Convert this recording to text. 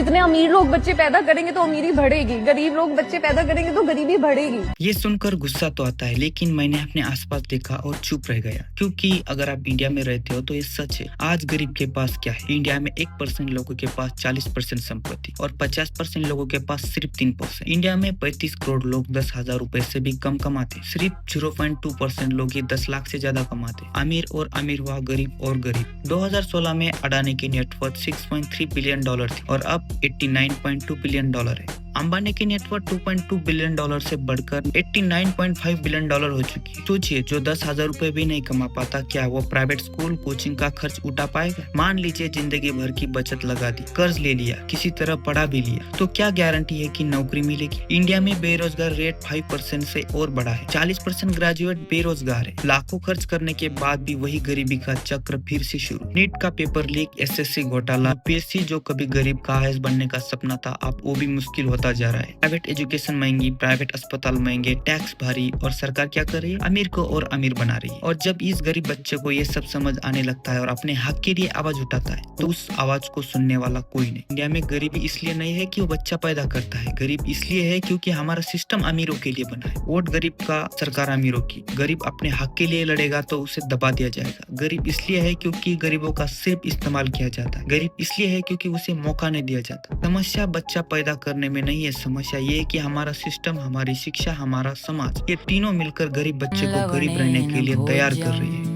जितने अमीर लोग बच्चे पैदा करेंगे तो अमीरी बढ़ेगी, गरीब लोग बच्चे पैदा करेंगे तो गरीबी बढ़ेगी। ये सुनकर गुस्सा तो आता है, लेकिन मैंने अपने आसपास देखा और चुप रह गया, क्योंकि अगर आप इंडिया में रहते हो तो ये सच है। आज गरीब के पास क्या है? इंडिया में 1% लोगों के पास 40% संपत्ति और 50% लोगों के पास सिर्फ 3%। इंडिया में 35 करोड़ लोग 10,000 रुपए से भी कम कमाते, सिर्फ 0.2% लोग ही 10 लाख से ज्यादा कमाते। अमीर और अमीर हुआ, गरीब और गरीब। 2016 में अडानी की नेटवर्थ $6.3 बिलियन थी और अब $89.2 बिलियन है। अंबानी की नेटवर्थ $2.2 बिलियन से बढ़कर $89.5 बिलियन हो चुकी है। सोचिए, जो 10,000 रुपए भी नहीं कमा पाता, क्या वो प्राइवेट स्कूल कोचिंग का खर्च उठा पाएगा? मान लीजिए जिंदगी भर की बचत लगा दी, कर्ज ले लिया, किसी तरह पढ़ा भी लिया, तो क्या गारंटी है कि नौकरी मिलेगी? इंडिया में बेरोजगार रेट 5% से और बढ़ा है। 40% ग्रेजुएट बेरोजगार है। लाखों खर्च करने के बाद भी वही गरीबी का चक्र फिर से शुरू। नीट का पेपर लीक, एसएससी घोटाला, यूपीएससी जो कभी गरीब का आईएएस बनने का सपना था, अब वो भी मुश्किल होता जा रहा है। प्राइवेट एजुकेशन महंगी, प्राइवेट अस्पताल महंगे, टैक्स भारी, और सरकार क्या कर रही है? अमीर को और अमीर बना रही है। और जब इस गरीब बच्चे को ये सब समझ आने लगता है और अपने हक के लिए आवाज उठाता है, तो उस आवाज को सुनने वाला कोई नहीं। इंडिया में गरीबी इसलिए नहीं है कि वो बच्चा पैदा करता है, गरीब इसलिए है क्योंकि हमारा सिस्टम अमीरों के लिए बना है। वोट गरीब का, सरकार अमीरों की। गरीब अपने हक के लिए लड़ेगा तो उसे दबा दिया जाएगा। गरीब इसलिए है क्योंकि गरीबों का सिर्फ इस्तेमाल किया जाता है। गरीब इसलिए है क्योंकि उसे मौका नहीं दिया जाता। समस्या बच्चा पैदा करने में नहीं है, समस्या ये है कि हमारा सिस्टम, हमारी शिक्षा, हमारा समाज, ये तीनों मिलकर गरीब बच्चे को गरीब रहने के लिए तैयार कर रही है।